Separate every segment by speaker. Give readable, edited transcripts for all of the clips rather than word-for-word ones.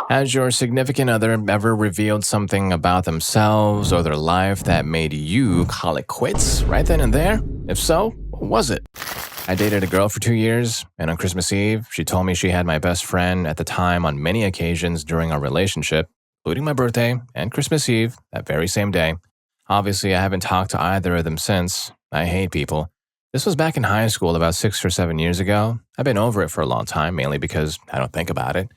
Speaker 1: Has your significant other ever revealed something about themselves or their life that made you call it quits right then and there? If so, what was it? I dated a girl for 2 years, and on Christmas Eve, she told me she had my best friend at the time on many occasions during our relationship, including my birthday and Christmas Eve that very same day. Obviously, I haven't talked to either of them since. I hate people. This was back in high school about 6 or 7 years ago. I've been over it for a long time, mainly because I don't think about it.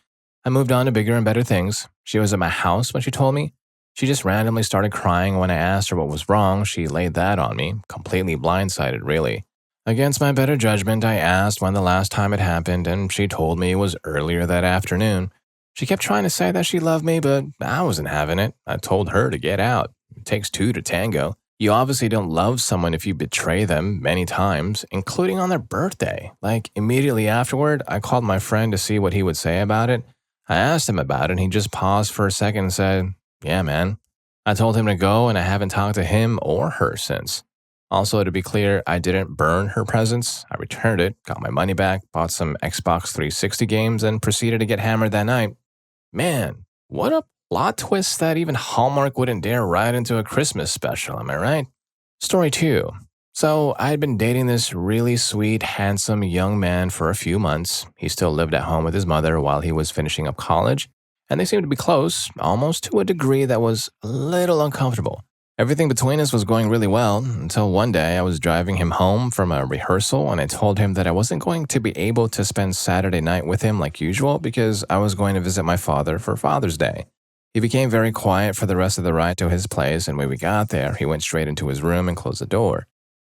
Speaker 1: I moved on to bigger and better things. She was at my house when she told me. She just randomly started crying when I asked her what was wrong. She laid that on me, completely blindsided, really. Against my better judgment, I asked when the last time it happened, and she told me it was earlier that afternoon. She kept trying to say that she loved me, but I wasn't having it. I told her to get out. It takes two to tango. You obviously don't love someone if you betray them many times, including on their birthday. Like, immediately afterward, I called my friend to see what he would say about it. I asked him about it, and he just paused for a second and said, "Yeah, man." I told him to go, and I haven't talked to him or her since. Also, to be clear, I didn't burn her presents. I returned it, got my money back, bought some Xbox 360 games, and proceeded to get hammered that night. Man, what a plot twist that even Hallmark wouldn't dare write into a Christmas special, am I right? Story 2. So, I had been dating this really sweet, handsome young man for a few months. He still lived at home with his mother while he was finishing up college, and they seemed to be close, almost to a degree that was a little uncomfortable. Everything between us was going really well until one day I was driving him home from a rehearsal and I told him that I wasn't going to be able to spend Saturday night with him like usual because I was going to visit my father for Father's Day. He became very quiet for the rest of the ride to his place, and when we got there, he went straight into his room and closed the door.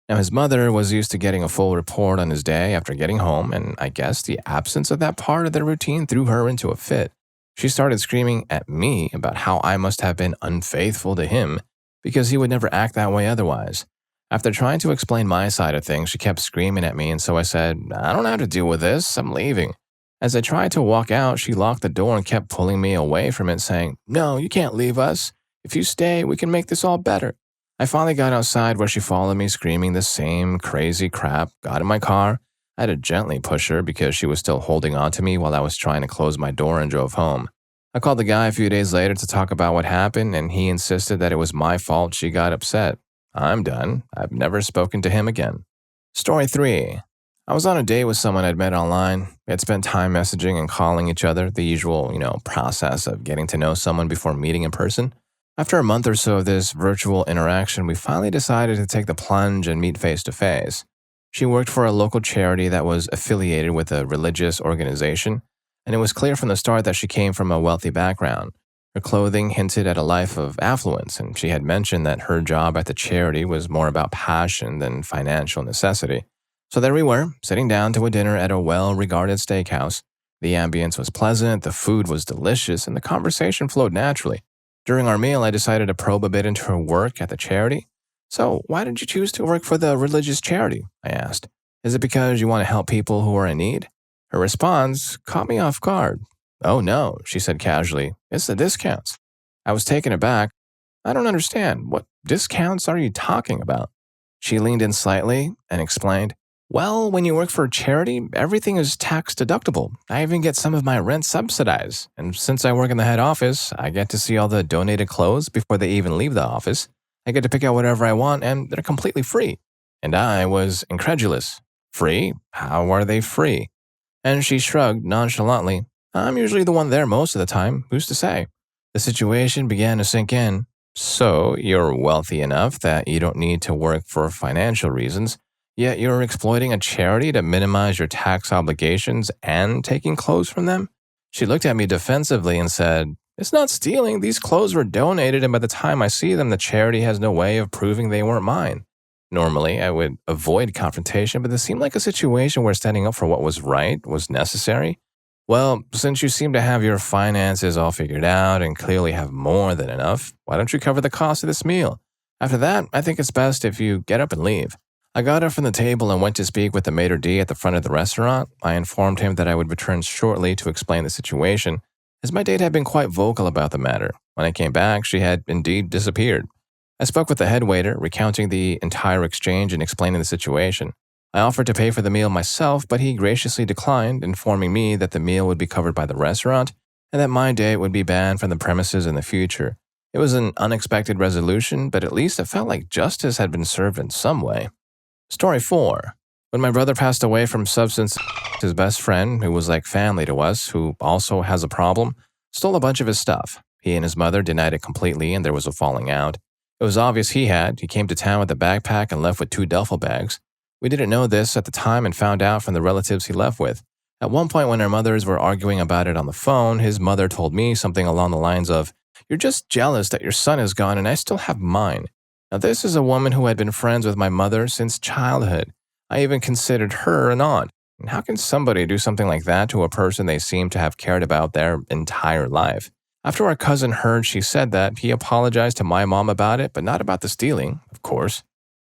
Speaker 1: Now, his mother was used to getting a full report on his day after getting home, and I guess the absence of that part of their routine threw her into a fit. She started screaming at me about how I must have been unfaithful to him because he would never act that way otherwise. After trying to explain my side of things, she kept screaming at me, and so I said, "I don't have to deal with this, I'm leaving." As I tried to walk out, she locked the door and kept pulling me away from it, saying, "No, you can't leave us. If you stay, we can make this all better." I finally got outside where she followed me screaming the same crazy crap, got in my car. I had to gently push her because she was still holding on to me while I was trying to close my door and drove home. I called the guy a few days later to talk about what happened, and he insisted that it was my fault she got upset. I'm done. I've never spoken to him again. Story 3. I was on a date with someone I'd met online. We had spent time messaging and calling each other, the usual, process of getting to know someone before meeting in person. After a month or so of this virtual interaction, we finally decided to take the plunge and meet face to face. She worked for a local charity that was affiliated with a religious organization, and it was clear from the start that she came from a wealthy background. Her clothing hinted at a life of affluence, and she had mentioned that her job at the charity was more about passion than financial necessity. So there we were, sitting down to a dinner at a well-regarded steakhouse. The ambience was pleasant, the food was delicious, and the conversation flowed naturally. During our meal, I decided to probe a bit into her work at the charity. "So, why did you choose to work for the religious charity?" I asked. "Is it because you want to help people who are in need?" Her response caught me off guard. "Oh no," she said casually. "It's the discounts." I was taken aback. "I don't understand. What discounts are you talking about?" She leaned in slightly and explained, "Well, when you work for a charity, everything is tax deductible. I even get some of my rent subsidized. And since I work in the head office, I get to see all the donated clothes before they even leave the office. I get to pick out whatever I want, and they're completely free." And I was incredulous. "Free? How are they free?" And she shrugged nonchalantly. "I'm usually the one there most of the time. Who's to say?" The situation began to sink in. "So, you're wealthy enough that you don't need to work for financial reasons, yet you're exploiting a charity to minimize your tax obligations and taking clothes from them?" She looked at me defensively and said, "It's not stealing. These clothes were donated, and by the time I see them, the charity has no way of proving they weren't mine." Normally, I would avoid confrontation, but this seemed like a situation where standing up for what was right was necessary. "Well, since you seem to have your finances all figured out and clearly have more than enough, why don't you cover the cost of this meal? After that, I think it's best if you get up and leave." I got up from the table and went to speak with the maitre d' at the front of the restaurant. I informed him that I would return shortly to explain the situation, as my date had been quite vocal about the matter. When I came back, she had indeed disappeared. I spoke with the head waiter, recounting the entire exchange and explaining the situation. I offered to pay for the meal myself, but he graciously declined, informing me that the meal would be covered by the restaurant, and that my date would be banned from the premises in the future. It was an unexpected resolution, but at least it felt like justice had been served in some way. Story 4. When my brother passed away from substance, his best friend, who was like family to us, who also has a problem, stole a bunch of his stuff. He and his mother denied it completely, and there was a falling out. It was obvious he came to town with a backpack and left with 2 duffel bags. We didn't know this at the time and found out from the relatives he left with. At one point when our mothers were arguing about it on the phone, his mother told me something along the lines of, "You're just jealous that your son is gone and I still have mine." Now this is a woman who had been friends with my mother since childhood. I even considered her an aunt. And how can somebody do something like that to a person they seem to have cared about their entire life? After our cousin heard she said that, he apologized to my mom about it, but not about the stealing, of course.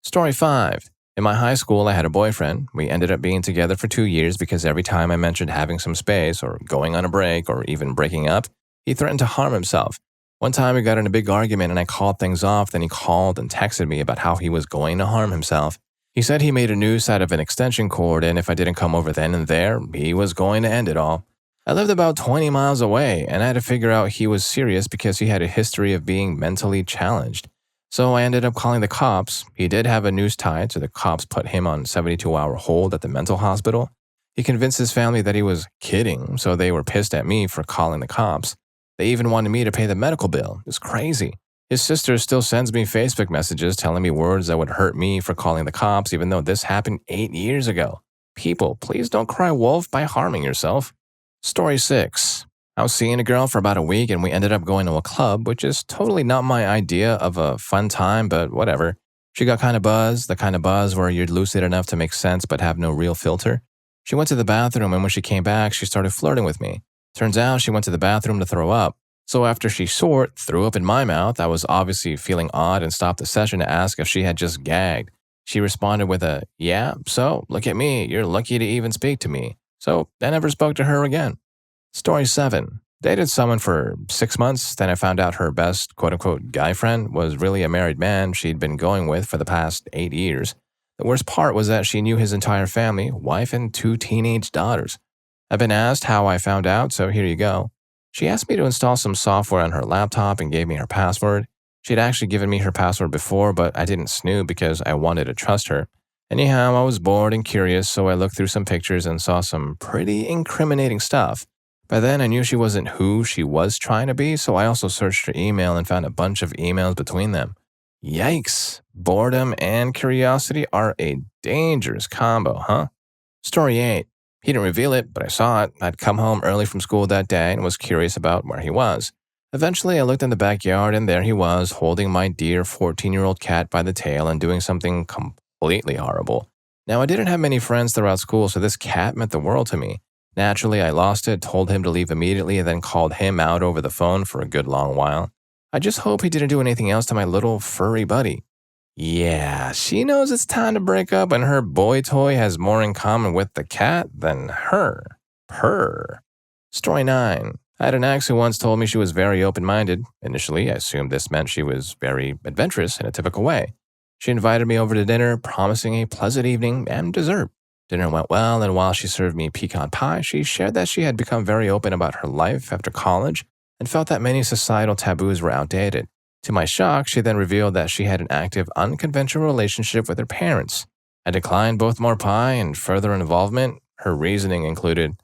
Speaker 1: Story 5. In my high school, I had a boyfriend. We ended up being together for 2 years because every time I mentioned having some space or going on a break or even breaking up, he threatened to harm himself. One time we got in a big argument and I called things off, then he called and texted me about how he was going to harm himself. He said he made a noose out of an extension cord and if I didn't come over then and there, he was going to end it all. I lived about 20 miles away and I had to figure out he was serious because he had a history of being mentally challenged. So I ended up calling the cops. He did have a noose tied, so the cops put him on 72-hour hold at the mental hospital. He convinced his family that he was kidding, so they were pissed at me for calling the cops. They even wanted me to pay the medical bill. It's crazy. His sister still sends me Facebook messages telling me words that would hurt me for calling the cops, even though this happened 8 years ago. People, please don't cry wolf by harming yourself. Story 6. I was seeing a girl for about a week and we ended up going to a club, which is totally not my idea of a fun time, but whatever. She got kind of buzzed, the kind of buzz where you're lucid enough to make sense but have no real filter. She went to the bathroom and when she came back, she started flirting with me. Turns out she went to the bathroom to throw up. So after she threw up in my mouth, I was obviously feeling odd and stopped the session to ask if she had just gagged. She responded with a, "Yeah, so look at me, you're lucky to even speak to me." So I never spoke to her again. Story 7. Dated someone for 6 months, then I found out her best quote-unquote guy friend was really a married man she'd been going with for the past 8 years. The worst part was that she knew his entire family, wife and 2 teenage daughters. I've been asked how I found out, so here you go. She asked me to install some software on her laptop and gave me her password. She'd actually given me her password before, but I didn't snoop because I wanted to trust her. Anyhow, I was bored and curious, so I looked through some pictures and saw some pretty incriminating stuff. By then, I knew she wasn't who she was trying to be, so I also searched her email and found a bunch of emails between them. Yikes! Boredom and curiosity are a dangerous combo, huh? Story 8. He didn't reveal it, but I saw it. I'd come home early from school that day and was curious about where he was. Eventually, I looked in the backyard and there he was, holding my dear 14-year-old cat by the tail and doing something completely horrible. Now, I didn't have many friends throughout school, so this cat meant the world to me. Naturally, I lost it, told him to leave immediately, and then called him out over the phone for a good long while. I just hope he didn't do anything else to my little furry buddy. Yeah, she knows it's time to break up and her boy toy has more in common with the cat than her. Purr. Story 9. I had an ex who once told me she was very open-minded. Initially, I assumed this meant she was very adventurous in a typical way. She invited me over to dinner, promising a pleasant evening and dessert. Dinner went well, and while she served me pecan pie, she shared that she had become very open about her life after college and felt that many societal taboos were outdated. To my shock, she then revealed that she had an active, unconventional relationship with her parents. I declined both more pie and further involvement. Her reasoning included,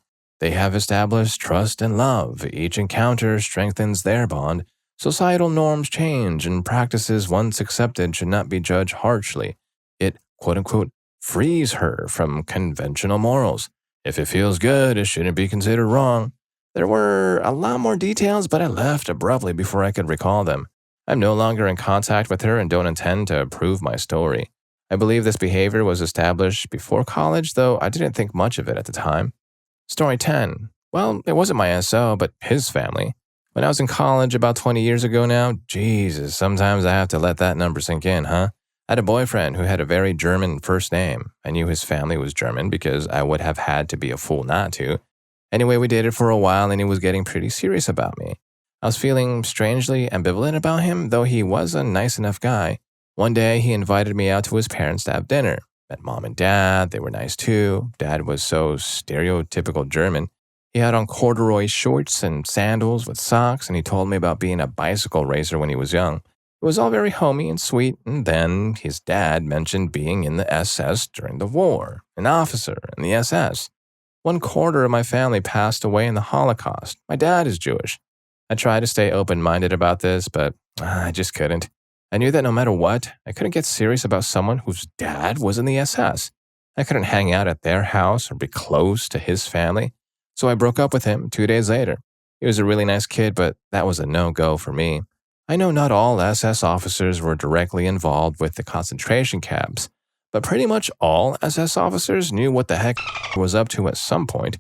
Speaker 1: "They have established trust and love. Each encounter strengthens their bond. Societal norms change, and practices once accepted should not be judged harshly. It, quote-unquote, frees her from conventional morals. If it feels good, it shouldn't be considered wrong." There were a lot more details, but I left abruptly before I could recall them. I'm no longer in contact with her and don't intend to prove my story. I believe this behavior was established before college, though I didn't think much of it at the time. Story 10. Well, it wasn't my SO, but his family. When I was in college about 20 years ago now, Jesus, sometimes I have to let that number sink in, huh? I had a boyfriend who had a very German first name. I knew his family was German because I would have had to be a fool not to. Anyway, we dated for a while and he was getting pretty serious about me. I was feeling strangely ambivalent about him, though he was a nice enough guy. One day, he invited me out to his parents to have dinner. Met mom and dad, they were nice too. Dad was so stereotypical German. He had on corduroy shorts and sandals with socks, and he told me about being a bicycle racer when he was young. It was all very homey and sweet, and then his dad mentioned being in the SS during the war, an officer in the SS. 1/4 of my family passed away in the Holocaust. My dad is Jewish. I tried to stay open-minded about this, but I just couldn't. I knew that no matter what, I couldn't get serious about someone whose dad was in the SS. I couldn't hang out at their house or be close to his family, so I broke up with him 2 days later. He was a really nice kid, but that was a no-go for me. I know not all SS officers were directly involved with the concentration camps, but pretty much all SS officers knew what the heck was up to at some point.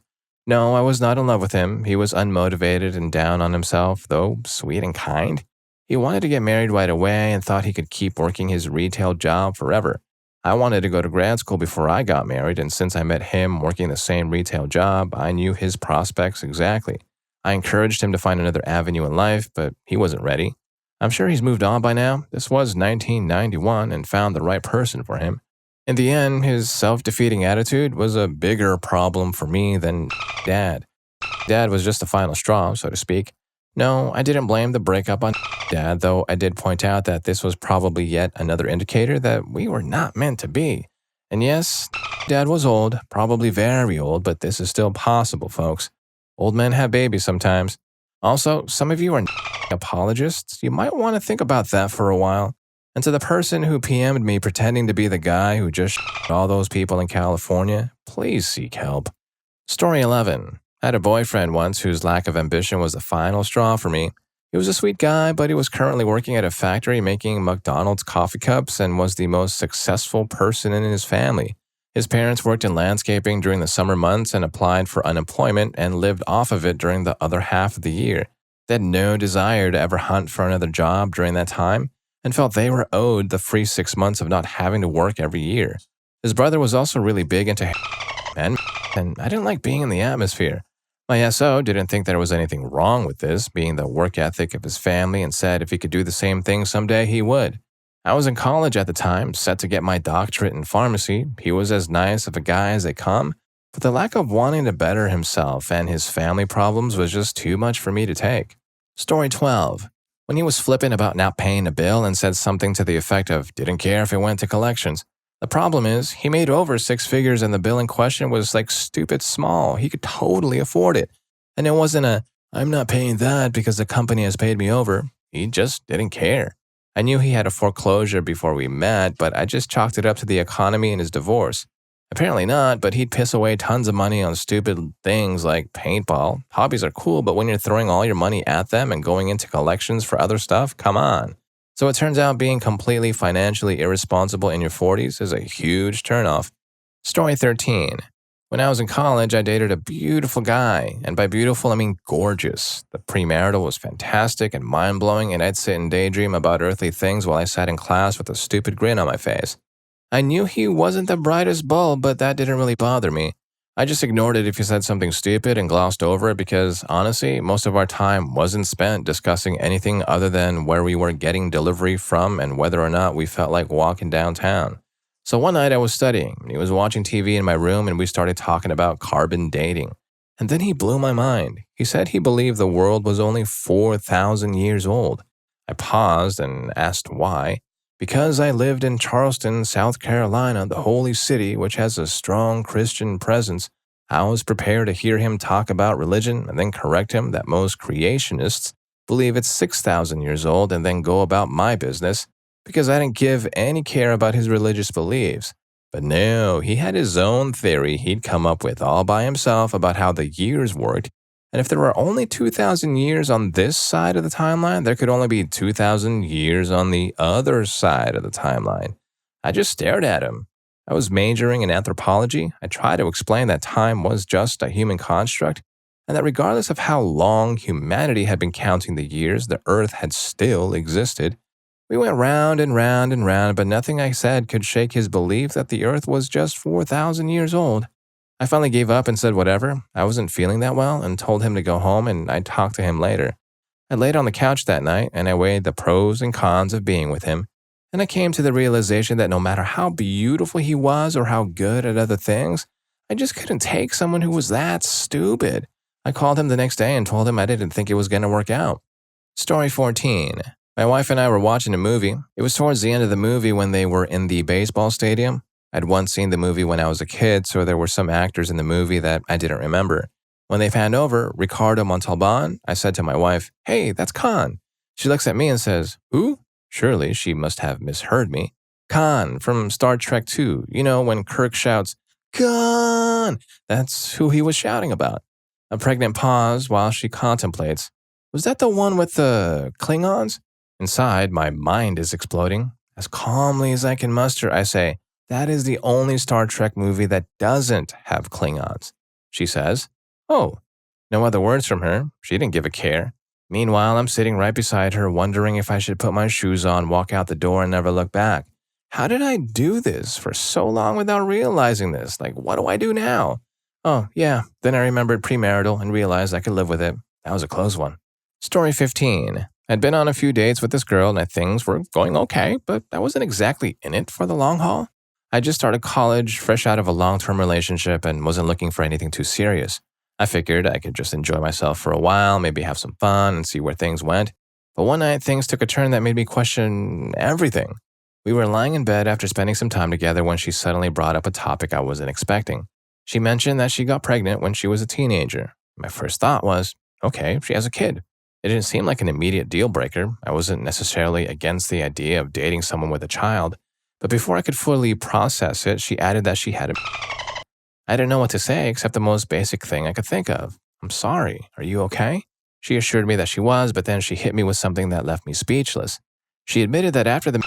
Speaker 1: No, I was not in love with him. He was unmotivated and down on himself, though sweet and kind. He wanted to get married right away and thought he could keep working his retail job forever. I wanted to go to grad school before I got married, and since I met him working the same retail job, I knew his prospects exactly. I encouraged him to find another avenue in life, but he wasn't ready. I'm sure he's moved on by now. This was 1991 and found the right person for him. In the end, his self-defeating attitude was a bigger problem for me than Dad. Dad was just the final straw, so to speak. No, I didn't blame the breakup on Dad, though I did point out that this was probably yet another indicator that we were not meant to be. And yes, Dad was old, probably very old, but this is still possible, folks. Old men have babies sometimes. Also, some of you are apologists. You might want to think about that for a while. And to the person who PM'd me pretending to be the guy who just all those people in California, please seek help. Story 11. I had a boyfriend once whose lack of ambition was the final straw for me. He was a sweet guy, but he was currently working at a factory making McDonald's coffee cups and was the most successful person in his family. His parents worked in landscaping during the summer months and applied for unemployment and lived off of it during the other half of the year. They had no desire to ever hunt for another job during that time and felt they were owed the free 6 months of not having to work every year. His brother was also really big into men, and I didn't like being in the atmosphere. My SO didn't think there was anything wrong with this, being the work ethic of his family, and said if he could do the same thing someday, he would. I was in college at the time, set to get my doctorate in pharmacy. He was as nice of a guy as they come, but the lack of wanting to better himself and his family problems was just too much for me to take. Story 12. When he was flippant about not paying a bill and said something to the effect of, didn't care if it went to collections. The problem is, he made over 6 figures and the bill in question was like stupid small. He could totally afford it. And it wasn't a, I'm not paying that because the company has paid me over. He just didn't care. I knew he had a foreclosure before we met, but I just chalked it up to the economy and his divorce. Apparently not, but he'd piss away tons of money on stupid things like paintball. Hobbies are cool, but when you're throwing all your money at them and going into collections for other stuff, come on. So it turns out being completely financially irresponsible in your 40s is a huge turnoff. Story 13. When I was in college, I dated a beautiful guy, and by beautiful, I mean gorgeous. The premarital was fantastic and mind-blowing, and I'd sit and daydream about earthly things while I sat in class with a stupid grin on my face. I knew he wasn't the brightest bulb, but that didn't really bother me. I just ignored it if he said something stupid and glossed over it because, honestly, most of our time wasn't spent discussing anything other than where we were getting delivery from and whether or not we felt like walking downtown. So one night I was studying, and he was watching TV in my room, and we started talking about carbon dating. And then he blew my mind. He said he believed the world was only 4,000 years old. I paused and asked why. Because I lived in Charleston, South Carolina, the holy city which has a strong Christian presence, I was prepared to hear him talk about religion and then correct him that most creationists believe it's 6,000 years old and then go about my business, because I didn't give any care about his religious beliefs. But no, he had his own theory he'd come up with all by himself about how the years worked, and if there were only 2,000 years on this side of the timeline, there could only be 2,000 years on the other side of the timeline. I just stared at him. I was majoring in anthropology. I tried to explain that time was just a human construct, and that regardless of how long humanity had been counting the years, the Earth had still existed. We went round and round and round, but nothing I said could shake his belief that the Earth was just 4,000 years old. I finally gave up and said whatever. I wasn't feeling that well and told him to go home and I'd talk to him later. I laid on the couch that night and I weighed the pros and cons of being with him. And I came to the realization that no matter how beautiful he was or how good at other things, I just couldn't take someone who was that stupid. I called him the next day and told him I didn't think it was going to work out. Story 14. My wife and I were watching a movie. It was towards the end of the movie when they were in the baseball stadium. I'd once seen the movie when I was a kid, so there were some actors in the movie that I didn't remember. When they panned over Ricardo Montalban, I said to my wife, "Hey, that's Khan." She looks at me and says, "Who?" Surely she must have misheard me. Khan from Star Trek II. You know, when Kirk shouts, "Khan!" That's who he was shouting about. A pregnant pause while she contemplates. Was that the one with the Klingons? Inside, my mind is exploding. As calmly as I can muster, I say, "That is the only Star Trek movie that doesn't have Klingons." She says, "Oh." No other words from her. She didn't give a care. Meanwhile, I'm sitting right beside her, wondering if I should put my shoes on, walk out the door, and never look back. How did I do this for so long without realizing this? Like, what do I do now? Oh, yeah. Then I remembered premarital and realized I could live with it. That was a close one. Story 15. I'd been on a few dates with this girl and things were going okay, but I wasn't exactly in it for the long haul. I just started college, fresh out of a long-term relationship, and wasn't looking for anything too serious. I figured I could just enjoy myself for a while, maybe have some fun and see where things went. But one night, things took a turn that made me question everything. We were lying in bed after spending some time together when she suddenly brought up a topic I wasn't expecting. She mentioned that she got pregnant when she was a teenager. My first thought was, okay, she has a kid. It didn't seem like an immediate deal breaker. I wasn't necessarily against the idea of dating someone with a child. But before I could fully process it, she added that she had a... I didn't know what to say except the most basic thing I could think of. "I'm sorry. Are you okay?" She assured me that she was, but then she hit me with something that left me speechless. She admitted that after the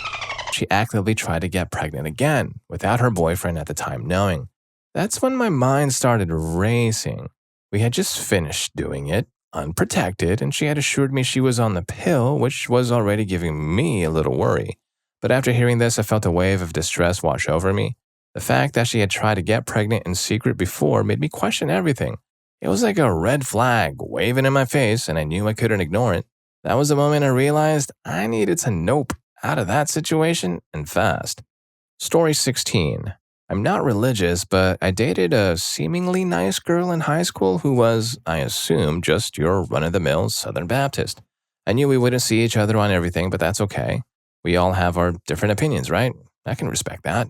Speaker 1: she actively tried to get pregnant again, without her boyfriend at the time knowing. That's when my mind started racing. We had just finished doing it, unprotected, and she had assured me she was on the pill, which was already giving me a little worry. But after hearing this, I felt a wave of distress wash over me. The fact that she had tried to get pregnant in secret before made me question everything. It was like a red flag waving in my face, and I knew I couldn't ignore it. That was the moment I realized I needed to nope out of that situation and fast. Story 16. I'm not religious, but I dated a seemingly nice girl in high school who was, I assume, just your run-of-the-mill Southern Baptist. I knew we wouldn't see each other on everything, but that's okay. We all have our different opinions, right? I can respect that.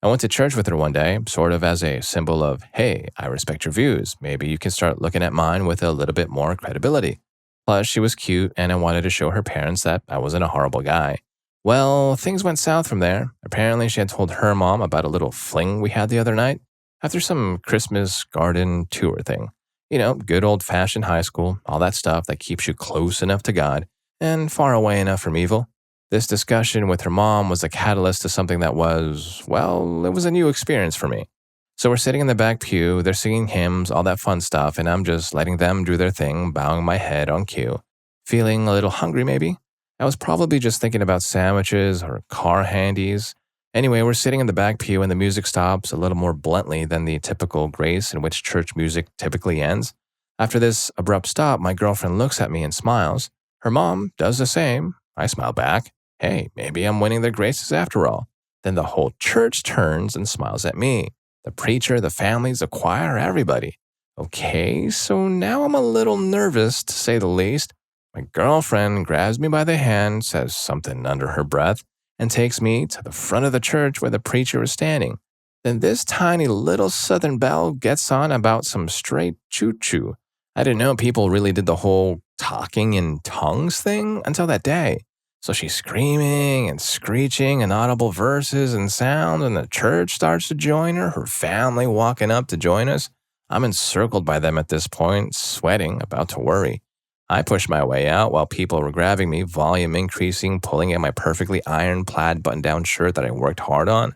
Speaker 1: I went to church with her one day, sort of as a symbol of, hey, I respect your views. Maybe you can start looking at mine with a little bit more credibility. Plus, she was cute, and I wanted to show her parents that I wasn't a horrible guy. Well, things went south from there. Apparently, she had told her mom about a little fling we had the other night after some Christmas garden tour thing. You know, good old-fashioned high school, all that stuff that keeps you close enough to God and far away enough from evil. This discussion with her mom was a catalyst to something that was, well, it was a new experience for me. So we're sitting in the back pew, they're singing hymns, all that fun stuff, and I'm just letting them do their thing, bowing my head on cue. Feeling a little hungry, maybe? I was probably just thinking about sandwiches or car handies. Anyway, we're sitting in the back pew and the music stops a little more bluntly than the typical grace in which church music typically ends. After this abrupt stop, my girlfriend looks at me and smiles. Her mom does the same. I smile back. Hey, maybe I'm winning their graces after all. Then the whole church turns and smiles at me. The preacher, the families, the choir, everybody. Okay, so now I'm a little nervous, to say the least. My girlfriend grabs me by the hand, says something under her breath, and takes me to the front of the church where the preacher is standing. Then this tiny little Southern belle gets on about some straight choo-choo. I didn't know people really did the whole talking in tongues thing until that day. So she's screaming and screeching inaudible verses and sounds, and the church starts to join her family walking up to join us. I'm encircled by them at this point, sweating, about to worry. I push my way out while people were grabbing me, volume increasing, pulling at my perfectly ironed plaid button-down shirt that I worked hard on.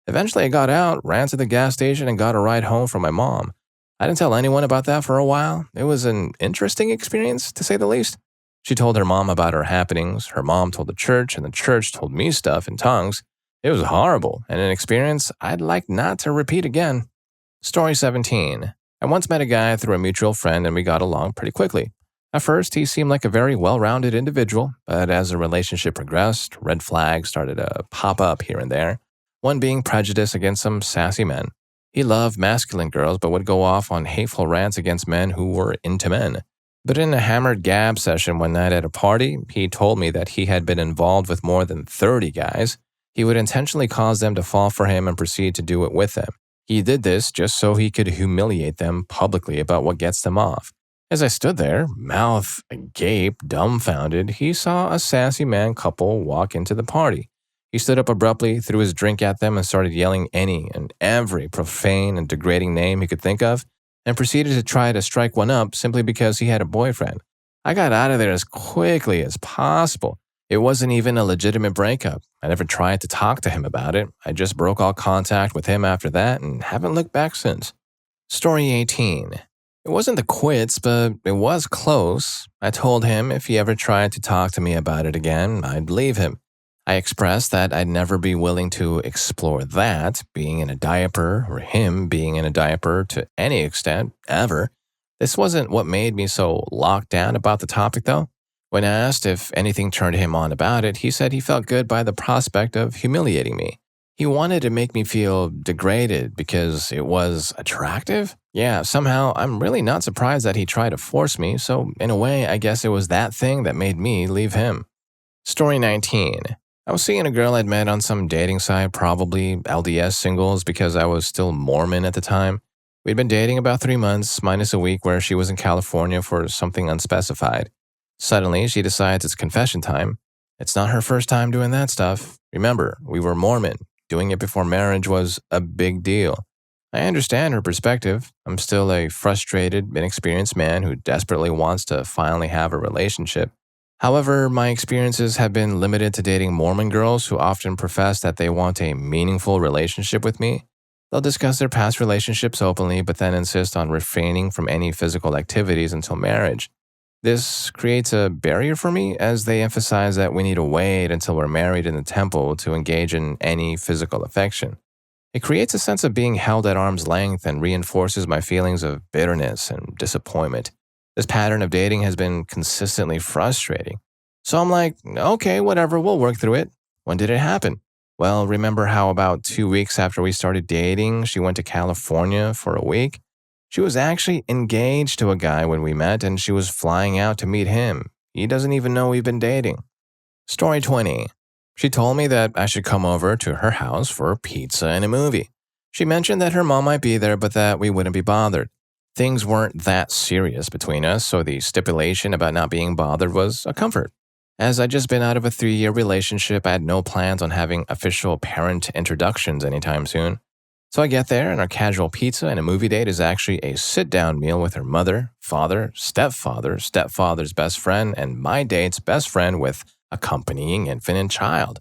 Speaker 1: Eventually I got out, ran to the gas station, and got a ride home from my mom. I didn't tell anyone about that for a while. It was an interesting experience, to say the least. She told her mom about her happenings, her mom told the church, and the church told me stuff in tongues. It was horrible, and an experience I'd like not to repeat again. Story 17. I once met a guy through a mutual friend, and we got along pretty quickly. At first, he seemed like a very well-rounded individual, but as the relationship progressed, red flags started to pop up here and there, one being prejudice against some sassy men. He loved masculine girls but would go off on hateful rants against men who were into men. But in a hammered gab session one night at a party, he told me that he had been involved with more than 30 guys. He would intentionally cause them to fall for him and proceed to do it with them. He did this just so he could humiliate them publicly about what gets them off. As I stood there, mouth agape, dumbfounded, he saw a sassy man couple walk into the party. He stood up abruptly, threw his drink at them, and started yelling any and every profane and degrading name he could think of, and proceeded to try to strike one up simply because he had a boyfriend. I got out of there as quickly as possible. It wasn't even a legitimate breakup. I never tried to talk to him about it. I just broke all contact with him after that and haven't looked back since. Story 18. It wasn't the quits, but it was close. I told him if he ever tried to talk to me about it again, I'd leave him. I expressed that I'd never be willing to explore that, being in a diaper, or him being in a diaper to any extent, ever. This wasn't what made me so locked down about the topic, though. When asked if anything turned him on about it, he said he felt good by the prospect of humiliating me. He wanted to make me feel degraded because it was attractive? Yeah, somehow I'm really not surprised that he tried to force me, so in a way, I guess it was that thing that made me leave him. Story 19. I was seeing a girl I'd met on some dating site, probably LDS singles because I was still Mormon at the time. We'd been dating about 3 months, minus a week where she was in California for something unspecified. Suddenly, she decides it's confession time. It's not her first time doing that stuff. Remember, we were Mormon. Doing it before marriage was a big deal. I understand her perspective. I'm still a frustrated, inexperienced man who desperately wants to finally have a relationship. However, my experiences have been limited to dating Mormon girls who often profess that they want a meaningful relationship with me. They'll discuss their past relationships openly, but then insist on refraining from any physical activities until marriage. This creates a barrier for me as they emphasize that we need to wait until we're married in the temple to engage in any physical affection. It creates a sense of being held at arm's length and reinforces my feelings of bitterness and disappointment. This pattern of dating has been consistently frustrating. So I'm like, okay, whatever, we'll work through it. When did it happen? Well, remember how about 2 weeks after we started dating, she went to California for a week? She was actually engaged to a guy when we met, and she was flying out to meet him. He doesn't even know we've been dating. Story 20. She told me that I should come over to her house for pizza and a movie. She mentioned that her mom might be there, but that we wouldn't be bothered. Things weren't that serious between us, so the stipulation about not being bothered was a comfort. As I'd just been out of a 3-year relationship, I had no plans on having official parent introductions anytime soon. So I get there, and our casual pizza and a movie date is actually a sit-down meal with her mother, father, stepfather, stepfather's best friend, and my date's best friend with accompanying infant and child.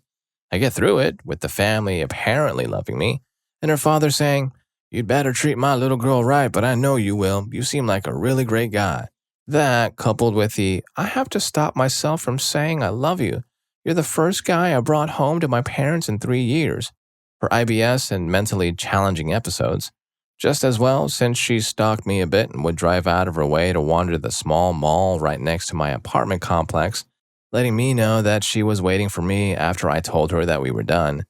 Speaker 1: I get through it, with the family apparently loving me, and her father saying, "You'd better treat my little girl right, but I know you will. You seem like a really great guy." That, coupled with the, "I have to stop myself from saying I love you. You're the first guy I brought home to my parents in 3 years." Her IBS and mentally challenging episodes. Just as well, since she stalked me a bit and would drive out of her way to wander the small mall right next to my apartment complex, letting me know that she was waiting for me after I told her that we were done.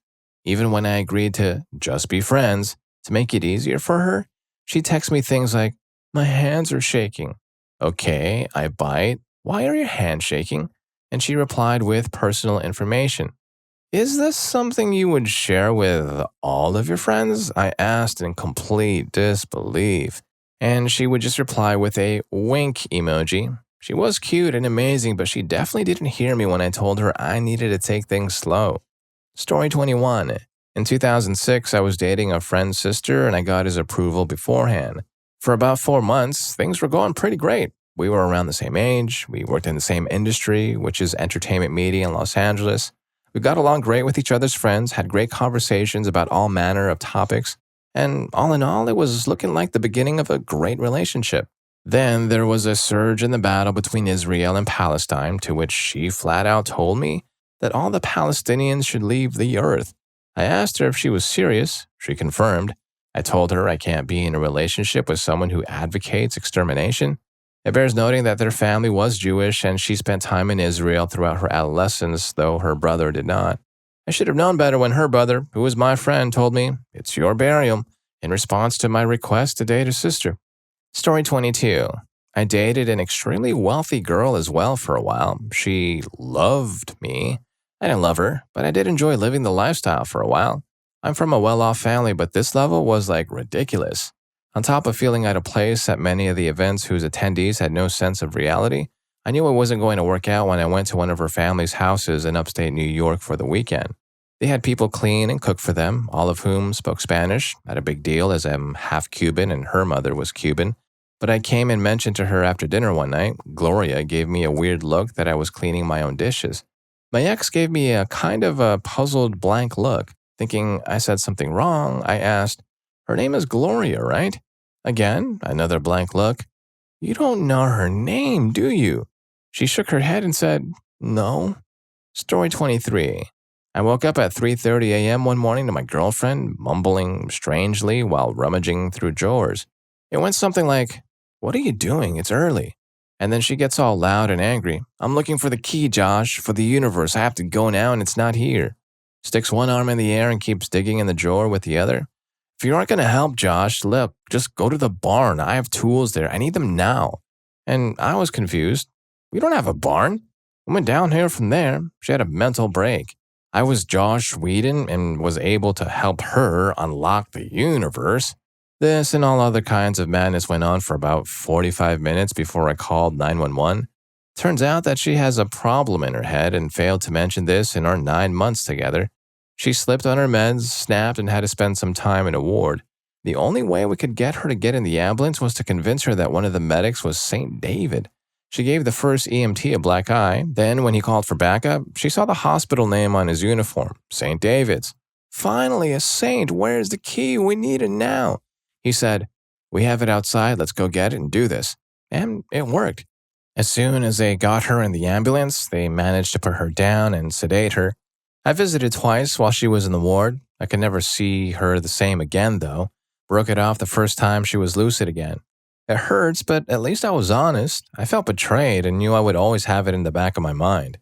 Speaker 1: Even when I agreed to just be friends, to make it easier for her, she texts me things like, "My hands are shaking." Okay, I bite. "Why are your hands shaking?" And she replied with personal information. "Is this something you would share with all of your friends?" I asked in complete disbelief. And she would just reply with a wink emoji. She was cute and amazing, but she definitely didn't hear me when I told her I needed to take things slow. Story 21. In 2006, I was dating a friend's sister and I got his approval beforehand. For about 4 months, things were going pretty great. We were around the same age, we worked in the same industry, which is entertainment media in Los Angeles. We got along great with each other's friends, had great conversations about all manner of topics, and all in all, it was looking like the beginning of a great relationship. Then there was a surge in the battle between Israel and Palestine, to which she flat out told me that all the Palestinians should leave the earth. I asked her if she was serious. She confirmed. I told her I can't be in a relationship with someone who advocates extermination. It bears noting that their family was Jewish and she spent time in Israel throughout her adolescence, though her brother did not. I should have known better when her brother, who was my friend, told me, "It's your burial. in response to my request to date her sister. Story 22. I dated an extremely wealthy girl as well for a while. She loved me. I didn't love her, but I did enjoy living the lifestyle for a while. I'm from a well-off family, but this level was like ridiculous. On top of feeling out of place at many of the events whose attendees had no sense of reality, I knew it wasn't going to work out when I went to one of her family's houses in upstate New York for the weekend. They had people clean and cook for them, all of whom spoke Spanish, not a big deal as I'm half Cuban and her mother was Cuban. But I came and mentioned to her after dinner one night. Gloria gave me a weird look that I was cleaning my own dishes. My ex gave me a kind of a puzzled blank look. Thinking I said something wrong, I asked, "Her name is Gloria, right?" Again, another blank look. "You don't know her name, do you?" She shook her head and said, "No." Story 23. I woke up at 3:30 a.m. one morning to my girlfriend mumbling strangely while rummaging through drawers. It went something like, "What are you doing? It's early." And then she gets all loud and angry. "I'm looking for the key, Josh, for the universe. I have to go now and it's not here." Sticks one arm in the air and keeps digging in the drawer with the other. "If you aren't going to help, Josh, look, just go to the barn. I have tools there. I need them now." And I was confused. "We don't have a barn." I went down here from there. She had a mental break. I was Josh Whedon and was able to help her unlock the universe. This and all other kinds of madness went on for about 45 minutes before I called 911. Turns out that she has a problem in her head and failed to mention this in our 9 months together. She slipped on her meds, snapped, and had to spend some time in a ward. The only way we could get her to get in the ambulance was to convince her that one of the medics was St. David. She gave the first EMT a black eye. Then, when he called for backup, she saw the hospital name on his uniform, St. David's. "Finally, a saint. Where's the key? We need it now." He said, "We have it outside. Let's go get it and do this." And it worked. As soon as they got her in the ambulance, they managed to put her down and sedate her. I visited twice while she was in the ward. I could never see her the same again, though. Broke it off the first time she was lucid again. It hurts, but at least I was honest. I felt betrayed and knew I would always have it in the back of my mind.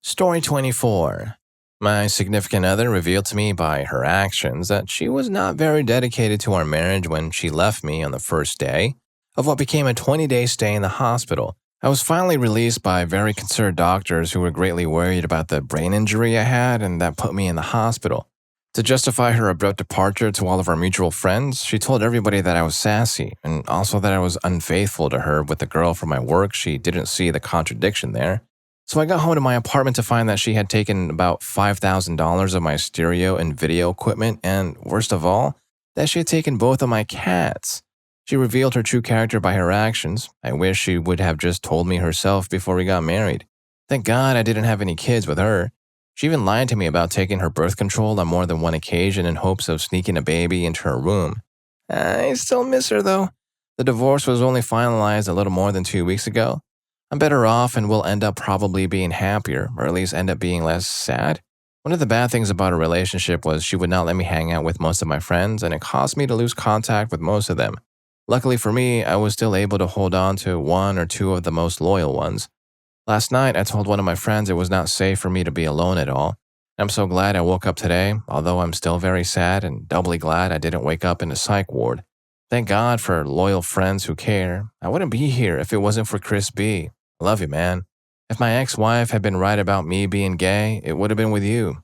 Speaker 1: Story 24. My significant other revealed to me by her actions that she was not very dedicated to our marriage when she left me on the first day of what became a 20-day stay in the hospital. I was finally released by very concerned doctors who were greatly worried about the brain injury I had and that put me in the hospital. To justify her abrupt departure to all of our mutual friends, she told everybody that I was sassy and also that I was unfaithful to her with the girl from my work. She didn't see the contradiction there. So I got home to my apartment to find that she had taken about $5,000 of my stereo and video equipment and, worst of all, that she had taken both of my cats. She revealed her true character by her actions. I wish she would have just told me herself before we got married. Thank God I didn't have any kids with her. She even lied to me about taking her birth control on more than one occasion in hopes of sneaking a baby into her room. I still miss her, though. The divorce was only finalized a little more than 2 weeks ago. I'm better off and will end up probably being happier, or at least end up being less sad. One of the bad things about our relationship was she would not let me hang out with most of my friends, and it caused me to lose contact with most of them. Luckily for me, I was still able to hold on to one or two of the most loyal ones. Last night, I told one of my friends it was not safe for me to be alone at all. I'm so glad I woke up today, although I'm still very sad and doubly glad I didn't wake up in a psych ward. Thank God for loyal friends who care. I wouldn't be here if it wasn't for Chris B. I love you, man. If my ex-wife had been right about me being gay, it would have been with you.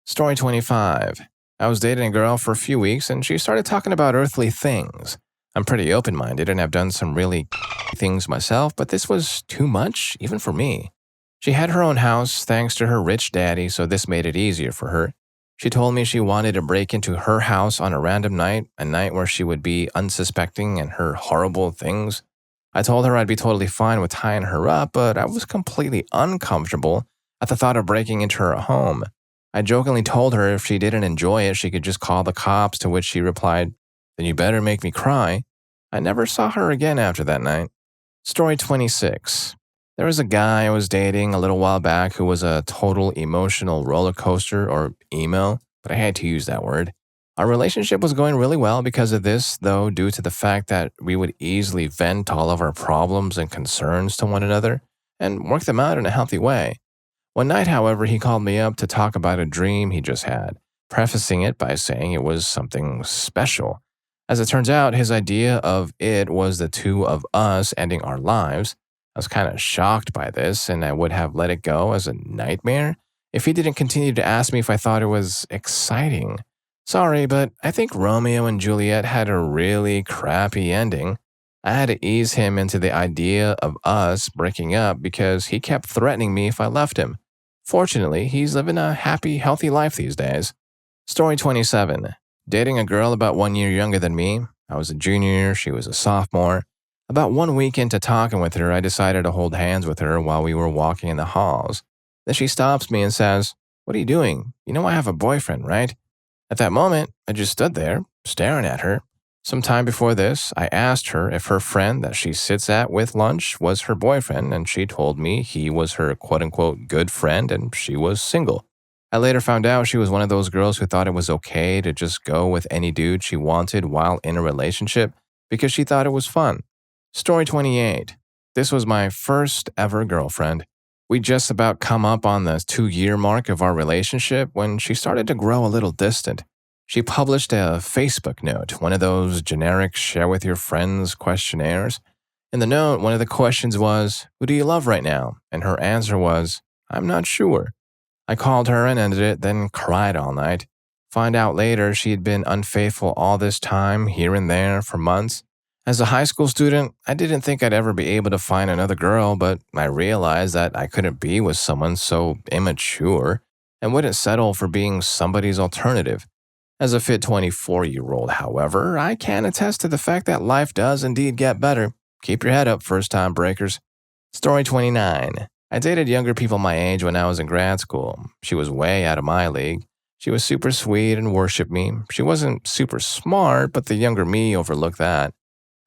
Speaker 1: Story 25. I was dating a girl for a few weeks and she started talking about earthly things. I'm pretty open-minded and have done some really things myself, but this was too much, even for me. She had her own house thanks to her rich daddy, so this made it easier for her. She told me she wanted to break into her house on a random night, a night where she would be unsuspecting and her horrible things. I told her I'd be totally fine with tying her up, but I was completely uncomfortable at the thought of breaking into her home. I jokingly told her if she didn't enjoy it, she could just call the cops, to which she replied, "Then you better make me cry." I never saw her again after that night. Story 26. There was a guy I was dating a little while back who was a total emotional roller coaster, or emo, but I had to use that word. Our relationship was going really well because of this, though, due to the fact that we would easily vent all of our problems and concerns to one another and work them out in a healthy way. One night, however, he called me up to talk about a dream he just had, prefacing it by saying it was something special. As it turns out, his idea of it was the two of us ending our lives. I was kind of shocked by this, and I would have let it go as a nightmare if he didn't continue to ask me if I thought it was exciting. Sorry, but I think Romeo and Juliet had a really crappy ending. I had to ease him into the idea of us breaking up because he kept threatening me if I left him. Fortunately, he's living a happy, healthy life these days. Story 27. Dating a girl about 1 year younger than me. I was a junior, she was a sophomore. About 1 week into talking with her, I decided to hold hands with her while we were walking in the halls. Then she stops me and says, "What are you doing? You know I have a boyfriend, right?" At that moment, I just stood there, staring at her. Some time before this, I asked her if her friend that she sits at with lunch was her boyfriend, and she told me he was her quote-unquote good friend and she was single. I later found out she was one of those girls who thought it was okay to just go with any dude she wanted while in a relationship because she thought it was fun. Story 28. This was my first ever girlfriend. We just about come up on the 2-year mark of our relationship when she started to grow a little distant. She published a Facebook note, one of those generic share with your friends questionnaires. In the note, one of the questions was, "Who do you love right now?" And her answer was, "I'm not sure." I called her and ended it, then cried all night. Find out later she had been unfaithful all this time, here and there, for months. As a high school student, I didn't think I'd ever be able to find another girl, but I realized that I couldn't be with someone so immature and wouldn't settle for being somebody's alternative. As a fit 24-year-old, however, I can attest to the fact that life does indeed get better. Keep your head up, first-time breakers. Story 29. I dated younger people my age when I was in grad school. She was way out of my league. She was super sweet and worshipped me. She wasn't super smart, but the younger me overlooked that.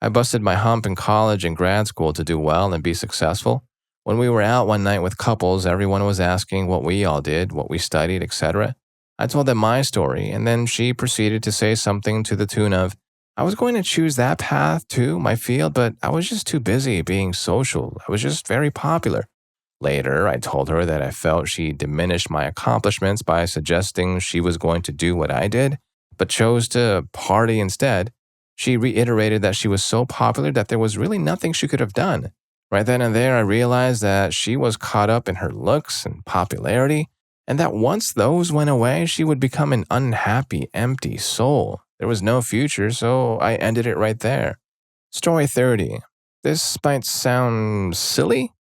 Speaker 1: I busted my hump in college and grad school to do well and be successful. When we were out one night with couples, everyone was asking what we all did, what we studied, etc. I told them my story, and then she proceeded to say something to the tune of, "I was going to choose that path too, my field, but I was just too busy being social. I was just very popular." Later, I told her that I felt she diminished my accomplishments by suggesting she was going to do what I did, but chose to party instead. She reiterated that she was so popular that there was really nothing she could have done. Right then and there, I realized that she was caught up in her looks and popularity, and that once those went away, she would become an unhappy, empty soul. There was no future, so I ended it right there. Story 30. This might sound silly.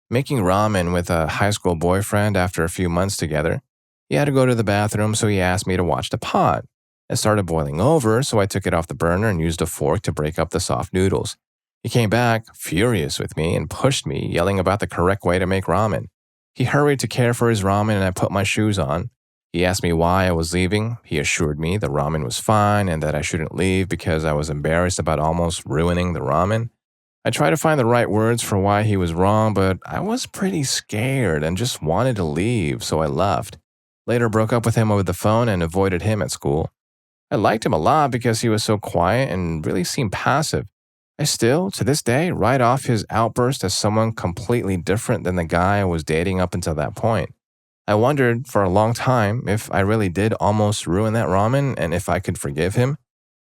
Speaker 1: Making ramen with a high school boyfriend after a few months together. He had to go to the bathroom, so he asked me to watch the pot. It started boiling over, so I took it off the burner and used a fork to break up the soft noodles. He came back, furious with me, and pushed me, yelling about the correct way to make ramen. He hurried to care for his ramen, and I put my shoes on. He asked me why I was leaving. He assured me the ramen was fine and that I shouldn't leave because I was embarrassed about almost ruining the ramen. I tried to find the right words for why he was wrong, but I was pretty scared and just wanted to leave, so I left. Later broke up with him over the phone and avoided him at school. I liked him a lot because he was so quiet and really seemed passive. I still, to this day, write off his outburst as someone completely different than the guy I was dating up until that point. I wondered for a long time if I really did almost ruin that ramen and if I could forgive him.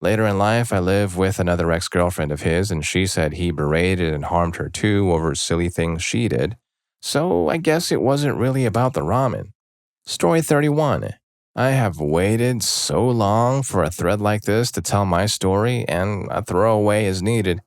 Speaker 1: Later in life, I lived with another ex-girlfriend of his, and she said he berated and harmed her too over silly things she did. So I guess it wasn't really about the ramen. Story 31. I have waited so long for a thread like this to tell my story, and a throwaway is needed.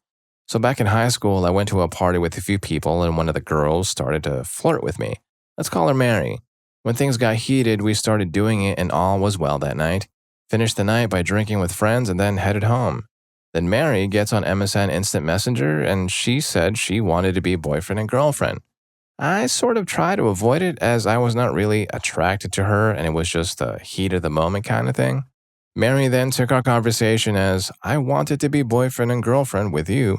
Speaker 1: So back in high school, I went to a party with a few people, and one of the girls started to flirt with me. Let's call her Mary. When things got heated, we started doing it, and all was well that night. Finished the night by drinking with friends and then headed home. Then Mary gets on MSN Instant Messenger and she said she wanted to be boyfriend and girlfriend. I sort of tried to avoid it as I was not really attracted to her and it was just a heat of the moment kind of thing. Mary then took our conversation as, "I wanted to be boyfriend and girlfriend with you."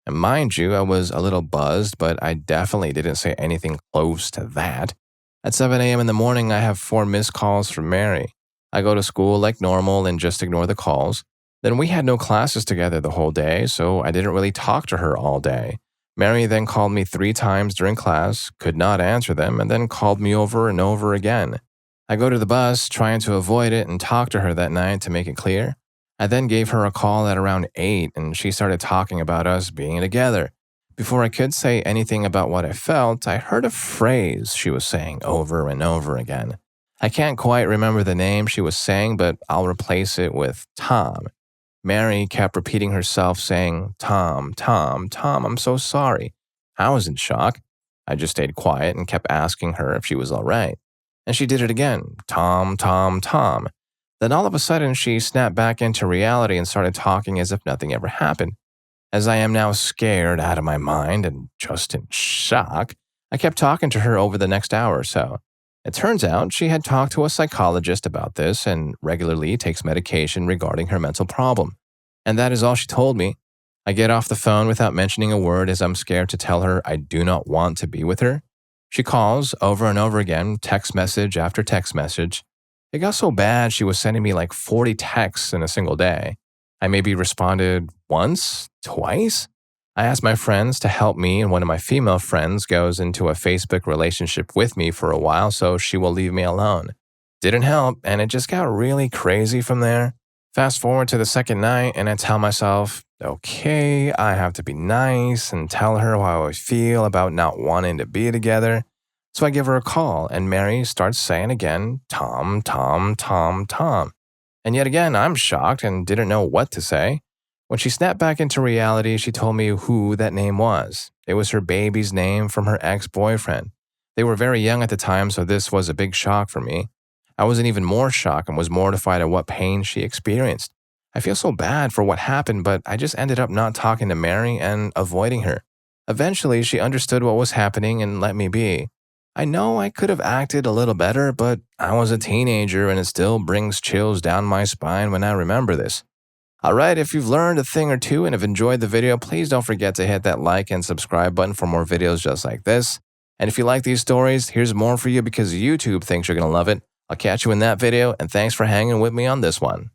Speaker 1: And mind you, I was a little buzzed, but I definitely didn't say anything close to that. At 7 a.m. in the morning, I have 4 missed calls from Mary. I go to school like normal and just ignore the calls. Then we had no classes together the whole day, so I didn't really talk to her all day. Mary then called me 3 times during class, could not answer them, and then called me over and over again. I go to the bus, trying to avoid it and talk to her that night to make it clear. I then gave her a call at around 8 and she started talking about us being together. Before I could say anything about what I felt, I heard a phrase she was saying over and over again. I can't quite remember the name she was saying, but I'll replace it with Tom. Mary kept repeating herself saying, Tom, Tom, Tom, I'm so sorry. I was in shock. I just stayed quiet and kept asking her if she was all right. And she did it again, Tom, Tom, Tom. Then all of a sudden, she snapped back into reality and started talking as if nothing ever happened. As I am now scared out of my mind and just in shock, I kept talking to her over the next hour or so. It turns out she had talked to a psychologist about this and regularly takes medication regarding her mental problem. And that is all she told me. I get off the phone without mentioning a word as I'm scared to tell her I do not want to be with her. She calls over and over again, text message after text message. It got so bad she was sending me like 40 texts in a single day. I maybe responded once, twice. I asked my friends to help me, and one of my female friends goes into a Facebook relationship with me for a while, so she will leave me alone. Didn't help, and it just got really crazy from there. Fast forward to the second night, and I tell myself, okay, I have to be nice and tell her how I feel about not wanting to be together. So I give her a call, and Mary starts saying again, Tom, Tom, Tom, Tom. And yet again, I'm shocked and didn't know what to say. When she snapped back into reality, she told me who that name was. It was her baby's name from her ex-boyfriend. They were very young at the time, so this was a big shock for me. I was in even more shock and was mortified at what pain she experienced. I feel so bad for what happened, but I just ended up not talking to Mary and avoiding her. Eventually, she understood what was happening and let me be. I know I could have acted a little better, but I was a teenager and it still brings chills down my spine when I remember this. Alright, if you've learned a thing or two and have enjoyed the video, please don't forget to hit that like and subscribe button for more videos just like this. And if you like these stories, here's more for you because YouTube thinks you're going to love it. I'll catch you in that video, and thanks for hanging with me on this one.